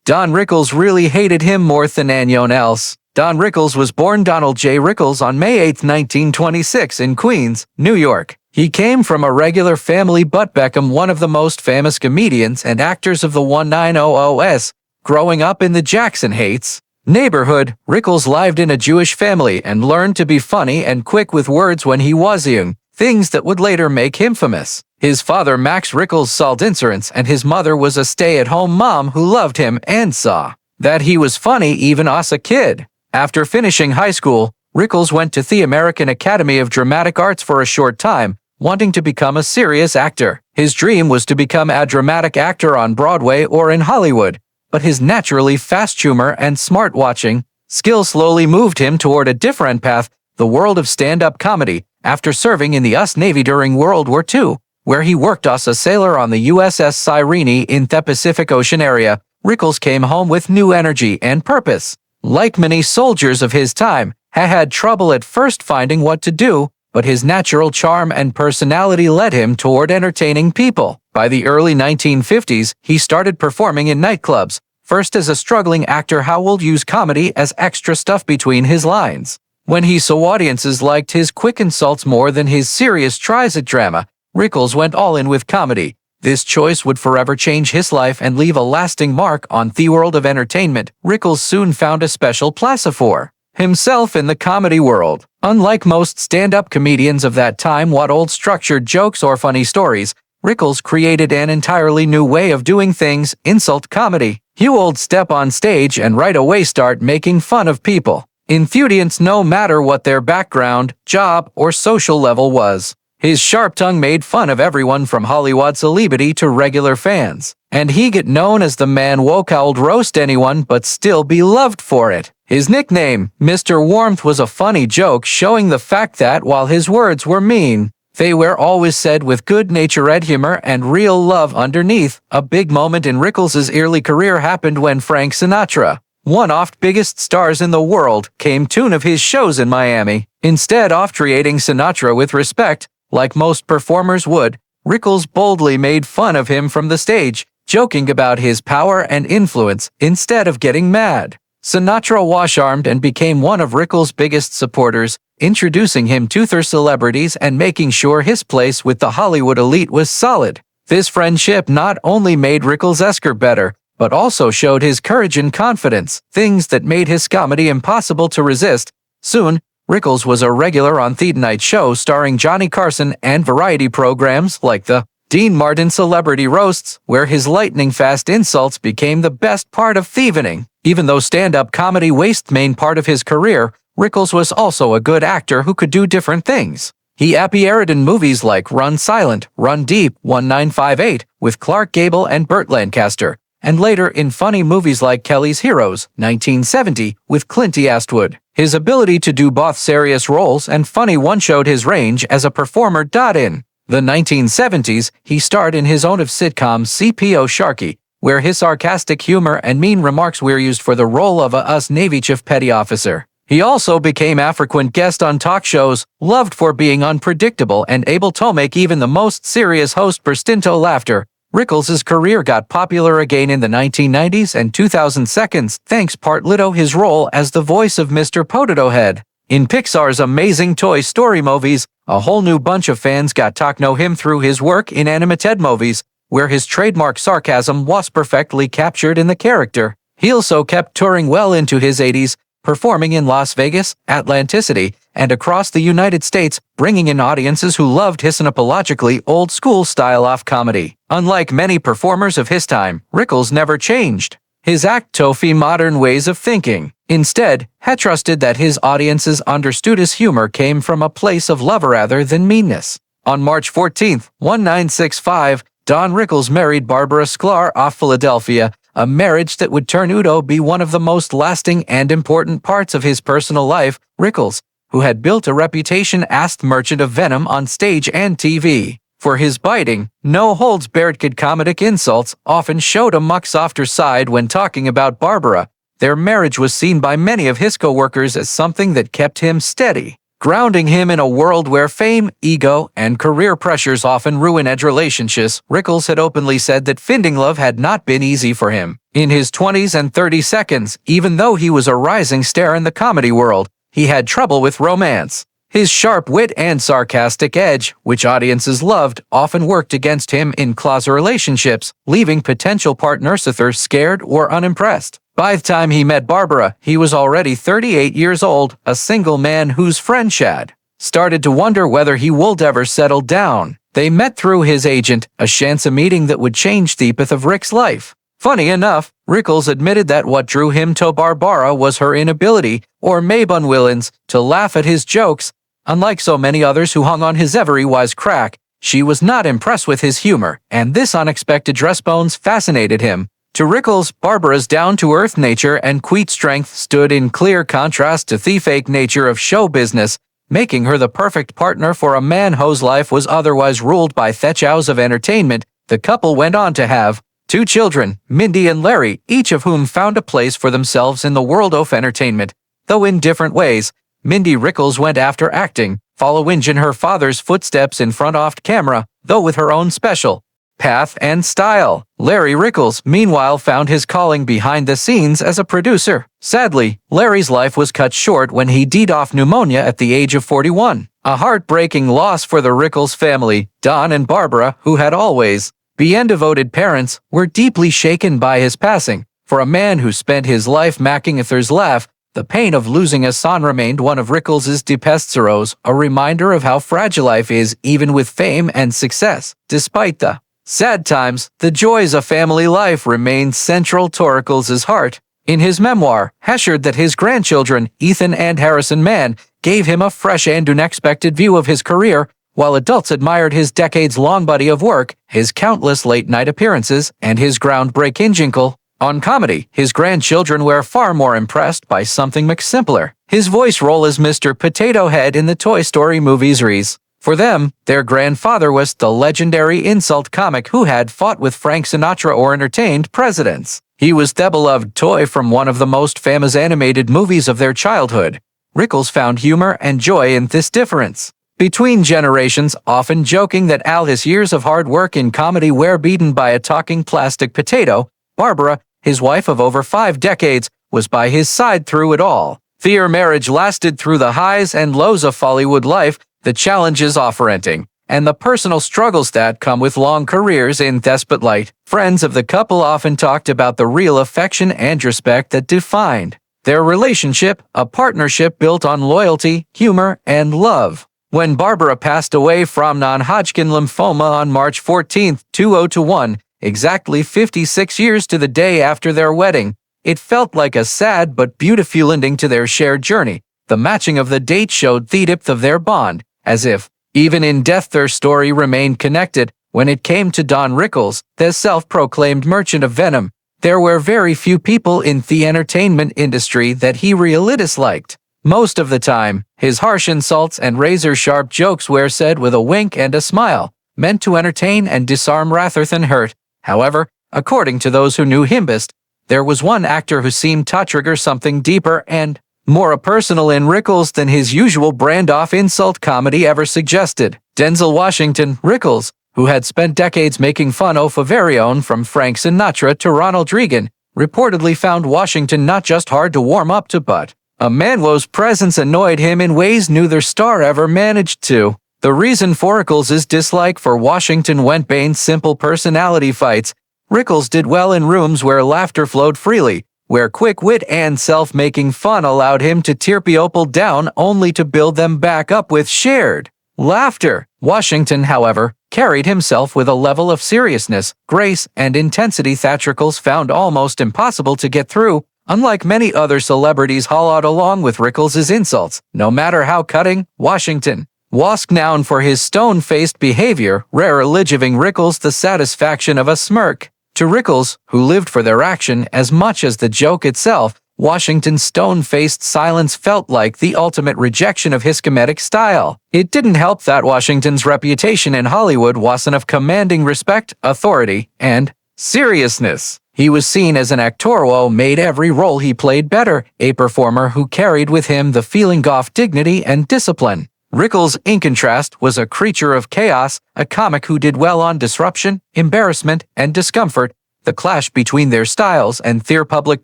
Don Rickles really hated him more than anyone else. Don Rickles was born Donald J. Rickles on May 8, 1926 in Queens, New York. He came from a regular family but Beckham, one of the most famous comedians and actors of the 1900s. Growing up in the Jackson Heights neighborhood, Rickles lived in a Jewish family and learned to be funny and quick with words when he was young, things that would later make him famous. His father, Max Rickles, sold insurance, and his mother was a stay-at-home mom who loved him and saw that he was funny even as a kid. After finishing high school, Rickles went to the American Academy of Dramatic Arts for a short time, wanting to become a serious actor. His dream was to become a dramatic actor on Broadway or in Hollywood, but his naturally fast humor and smart-watching skills slowly moved him toward a different path, the world of stand-up comedy. After serving in the US Navy during World War II, where he worked as a sailor on the USS Cyrene in the Pacific Ocean area, Rickles came home with new energy and purpose. Like many soldiers of his time, he had trouble at first finding what to do, but his natural charm and personality led him toward entertaining people. By the early 1950s, he started performing in nightclubs, first as a struggling actor who would use comedy as extra stuff between his lines. When he saw audiences liked his quick insults more than his serious tries at drama, Rickles went all in with comedy. This choice would forever change his life and leave a lasting mark on the world of entertainment. Rickles soon found a special place for himself in the comedy world. Unlike most stand-up comedians of that time what old structured jokes or funny stories, Rickles created an entirely new way of doing things, insult comedy. He would step on stage and right away start making fun of people, audience, no matter what their background, job, or social level was. His sharp tongue made fun of everyone from Hollywood celebrity to regular fans, and he got known as the man who could roast anyone but still be loved for it. His nickname, Mr. Warmth, was a funny joke showing the fact that while his words were mean, they were always said with good-natured humor and real love underneath. A big moment in Rickles' early career happened when Frank Sinatra, one of the biggest stars in the world, came to one of his shows in Miami. Instead of treating Sinatra with respect, like most performers would, Rickles boldly made fun of him from the stage, joking about his power and influence instead of getting mad. Sinatra was charmed and became one of Rickles' biggest supporters, introducing him to their celebrities and making sure his place with the Hollywood elite was solid. This friendship not only made Rickles' career better, but also showed his courage and confidence, things that made his comedy impossible to resist. Soon, Rickles was a regular on the Night Show starring Johnny Carson and variety programs like the Dean Martin Celebrity Roasts, where his lightning-fast insults became the best part of the evening. Even though stand-up comedy was the main part of his career, Rickles was also a good actor who could do different things. He appeared in movies like Run Silent, Run Deep, 1958 with Clark Gable and Burt Lancaster, and later in funny movies like Kelly's Heroes, 1970, with Clint Eastwood. His ability to do both serious roles and funny ones showed his range as a performer. In the 1970s, he starred in his own of sitcom CPO Sharky, where his sarcastic humor and mean remarks were used for the role of a US Navy chief petty officer. He also became a frequent guest on talk shows, loved for being unpredictable and able to make even the most serious host burst into laughter. Rickles' career got popular again in the 1990s and 2000s thanks partly to his role as the voice of Mr. Potato Head. In Pixar's amazing Toy Story movies, a whole new bunch of fans got to know him through his work in animated movies, where his trademark sarcasm was perfectly captured in the character. He also kept touring well into his 80s, performing in Las Vegas, Atlantic City, and across the United States, bringing in audiences who loved his unapologetically old-school style of comedy. Unlike many performers of his time, Rickles never changed his toughy modern ways of thinking. Instead, he trusted that his audiences understood his humor came from a place of love rather than meanness. On March 14, 1965, Don Rickles married Barbara Sklar of Philadelphia, a marriage that would turn out to be one of the most lasting and important parts of his personal life. Rickles, who had built a reputation as the merchant of venom on stage and TV, for his biting, no-holds-barred comedic insults, often showed a much softer side when talking about Barbara. Their marriage was seen by many of his co-workers as something that kept him steady. grounding him in a world where fame, ego, and career pressures often ruin edge relationships. Rickles had openly said that finding love had not been easy for him. In his 20s and 30s, even though he was a rising star in the comedy world, he had trouble with romance. His sharp wit and sarcastic edge, which audiences loved, often worked against him in closer relationships, leaving potential partners either scared or unimpressed. By the time he met Barbara, he was already 38 years old, a single man whose friend Chad started to wonder whether he would ever settle down. They met through his agent, a chance meeting that would change the path of Rick's life. Funny enough, Rickles admitted that what drew him to Barbara was her inability, or maybe unwillingness, to laugh at his jokes. Unlike so many others who hung on his every wisecrack, she was not impressed with his humor, and this unexpected dress bones fascinated him. To Rickles, Barbara's down-to-earth nature and quiet strength stood in clear contrast to the fake nature of show business, making her the perfect partner for a man whose life was otherwise ruled by the chows of entertainment. The couple went on to have 2 children, Mindy and Larry, each of whom found a place for themselves in the world of entertainment, though in different ways. Mindy Rickles went after acting, following in her father's footsteps in front of camera, though with her own special path and style. Larry Rickles, meanwhile, found his calling behind the scenes as a producer. Sadly, Larry's life was cut short when he died of pneumonia at the age of 41. A heartbreaking loss for the Rickles family. Don and Barbara, who had always been devoted parents, were deeply shaken by his passing. For a man who spent his life making others laugh, the pain of losing a son remained one of Rickles' deepest sorrows, a reminder of how fragile life is even with fame and success. Despite the sad times, the joys of family life remained central to Rickles' heart. In his memoir, assured that his grandchildren, Ethan and Harrison Mann, gave him a fresh and unexpected view of his career, while adults admired his decades-long body of work, his countless late-night appearances, and his groundbreaking jingle on comedy. His grandchildren were far more impressed by something much simpler: his voice role as Mr. Potato Head in the Toy Story movies. For them, their grandfather was the legendary insult comic who had fought with Frank Sinatra or entertained presidents. He was the beloved toy from one of the most famous animated movies of their childhood. Rickles found humor and joy in this difference between generations, often joking that all his years of hard work in comedy were beaten by a talking plastic potato. Barbara, his wife of over 5 decades, was by his side through it all. Their marriage lasted through the highs and lows of Hollywood life, the challenges of renting, and the personal struggles that come with long careers in the spotlight. Friends of the couple often talked about the real affection and respect that defined their relationship, a partnership built on loyalty, humor, and love. When Barbara passed away from non-Hodgkin lymphoma on March 14, 2021, exactly 56 years to the day after their wedding, it felt like a sad but beautiful ending to their shared journey. The matching of the date showed the depth of their bond, as if, even in death, their story remained connected. When it came to Don Rickles, the self-proclaimed merchant of venom, there were very few people in the entertainment industry that he really disliked. Most of the time, his harsh insults and razor-sharp jokes were said with a wink and a smile, meant to entertain and disarm rather than hurt. However, according to those who knew him best, there was one actor who seemed to trigger something deeper and more personal in Rickles than his usual brand of insult comedy ever suggested. Denzel Washington. Rickles, who had spent decades making fun of a very own from Frank Sinatra to Ronald Reagan, reportedly found Washington not just hard to warm up to, but a man whose presence annoyed him in ways neither star ever managed to. The reason for Rickles' dislike for Washington went beyond simple personality fights. Rickles did well in rooms where laughter flowed freely, where quick wit and self-making fun allowed him to tear people down only to build them back up with shared laughter. Washington, however, carried himself with a level of seriousness, grace, and intensity that Rickles found almost impossible to get through. Unlike many other celebrities hollowed along with Rickles' insults, no matter how cutting, Washington was known for his stone-faced behavior, rarely giving Rickles the satisfaction of a smirk. To Rickles, who lived for their action as much as the joke itself, Washington's stone-faced silence felt like the ultimate rejection of his comedic style. It didn't help that Washington's reputation in Hollywood wasn't of commanding respect, authority, and seriousness. He was seen as an actor who made every role he played better, a performer who carried with him the feeling of dignity and discipline. Rickles, in contrast, was a creature of chaos, a comic who did well on disruption, embarrassment, and discomfort. The clash between their styles and their public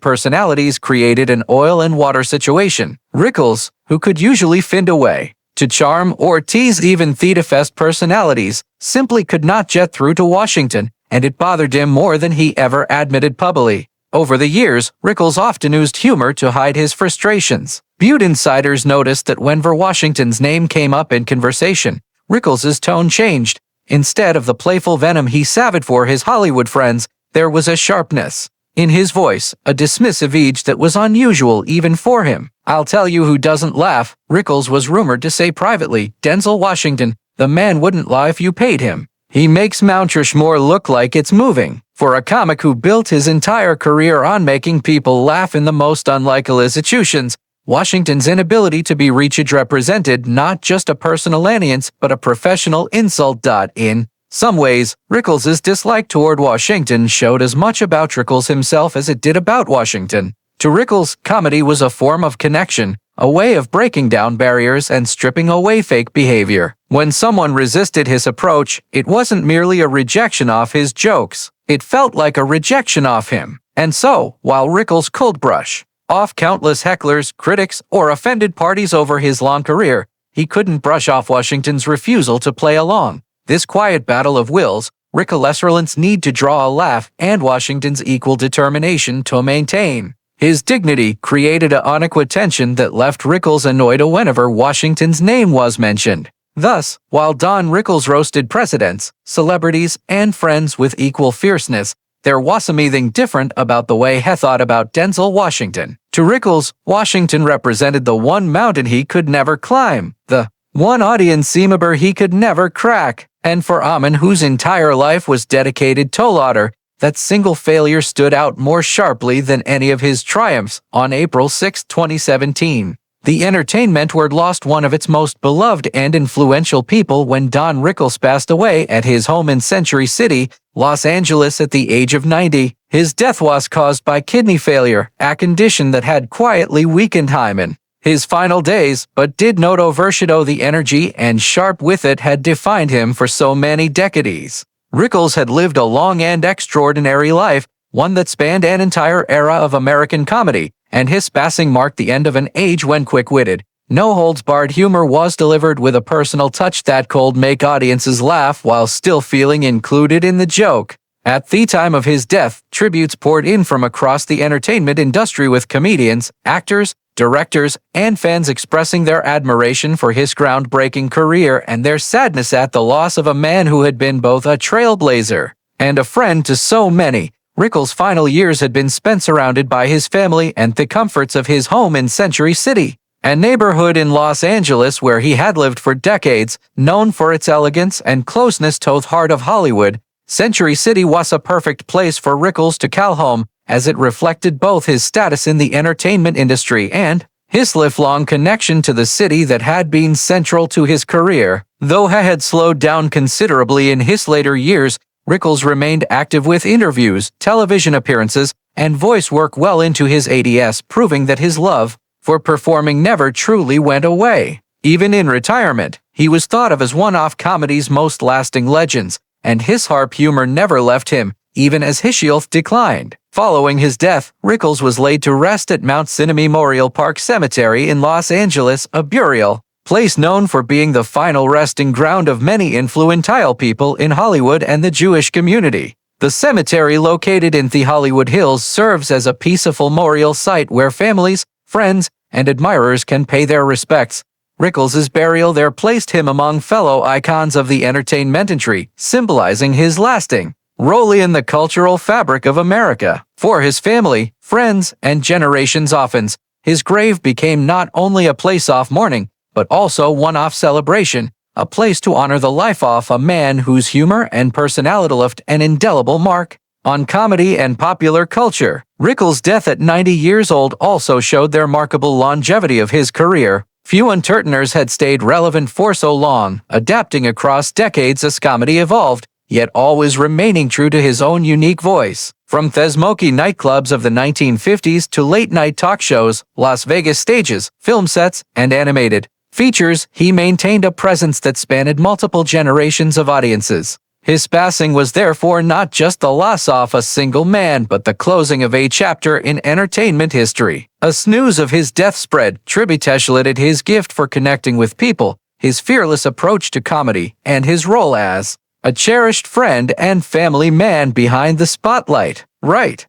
personalities created an oil and water situation. Rickles, who could usually find a way to charm or tease even theaterfest personalities, simply could not get through to Washington, and it bothered him more than he ever admitted publicly. Over the years, Rickles often used humor to hide his frustrations. Butte insiders noticed that whenever Washington's name came up in conversation, Rickles' tone changed. Instead of the playful venom he saved for his Hollywood friends, there was a sharpness in his voice, a dismissive edge that was unusual even for him. "I'll tell you who doesn't laugh," Rickles was rumored to say privately. Denzel Washington. "The man wouldn't lie if you paid him. He makes Mount Rushmore look like it's moving." For a comic who built his entire career on making people laugh in the most unlikely situations, Washington's inability to be reached represented not just a personal annoyance but a professional insult. In some ways, Rickles' dislike toward Washington showed as much about Rickles himself as it did about Washington. To Rickles, comedy was a form of connection, a way of breaking down barriers and stripping away fake behavior. When someone resisted his approach, it wasn't merely a rejection of his jokes. It felt like a rejection of him. And so, while Rickles could brush off countless hecklers, critics, or offended parties over his long career, he couldn't brush off Washington's refusal to play along. This quiet battle of wills, Rickles' need to draw a laugh, and Washington's equal determination to maintain his dignity created an unequal tension that left Rickles annoyed whenever Washington's name was mentioned. Thus, while Don Rickles roasted presidents, celebrities, and friends with equal fierceness, there was something different about the way he thought about Denzel Washington. To Rickles, Washington represented the one mountain he could never climb, the one audience chamber he could never crack, and for Amon, whose entire life was dedicated to laughter, that single failure stood out more sharply than any of his triumphs. On April 6, 2017, the entertainment world lost one of its most beloved and influential people when Don Rickles passed away at his home in Century City, Los Angeles at the age of 90. His death was caused by kidney failure, a condition that had quietly weakened him in his final days, but did not overshadow the energy and sharp wit that had defined him for so many decades. Rickles had lived a long and extraordinary life, one that spanned an entire era of American comedy, and his passing marked the end of an age when quick-witted, no-holds-barred humor was delivered with a personal touch that could make audiences laugh while still feeling included in the joke. At the time of his death, tributes poured in from across the entertainment industry with comedians, actors, directors, and fans expressing their admiration for his groundbreaking career and their sadness at the loss of a man who had been both a trailblazer and a friend to so many. Rickles' final years had been spent surrounded by his family and the comforts of his home in Century City, a neighborhood in Los Angeles where he had lived for decades. Known for its elegance and closeness to the heart of Hollywood, Century City was a perfect place for Rickles to call home, as it reflected both his status in the entertainment industry and his lifelong connection to the city that had been central to his career. Though he had slowed down considerably in his later years, Rickles remained active with interviews, television appearances, and voice work well into his 80s, proving that his love for performing never truly went away. Even in retirement, he was thought of as one of comedy's most lasting legends, and his sharp humor never left him, even as his health declined. Following his death, Rickles was laid to rest at Mount Sinai Memorial Park Cemetery in Los Angeles, a burial place known for being the final resting ground of many influential people in Hollywood and the Jewish community. The cemetery, located in the Hollywood Hills, serves as a peaceful memorial site where families, friends, and admirers can pay their respects. Rickles' burial there placed him among fellow icons of the entertainment industry, symbolizing his lasting role in the cultural fabric of America. For his family, friends, and generations often, his grave became not only a place of mourning, but also one of celebration, a place to honor the life of a man whose humor and personality left an indelible mark on comedy and popular culture. Rickles' death at 90 years old also showed the remarkable longevity of his career. Few entertainers had stayed relevant for so long, adapting across decades as comedy evolved. yet always remaining true to his own unique voice. From the smoky nightclubs of the 1950s to late-night talk shows, Las Vegas stages, film sets, and animated features, he maintained a presence that spanned multiple generations of audiences. His passing was therefore not just the loss of a single man but the closing of a chapter in entertainment history. As news of his death spread, tributes highlighted his gift for connecting with people, his fearless approach to comedy, and his role as a cherished friend and family man behind the spotlight. Right.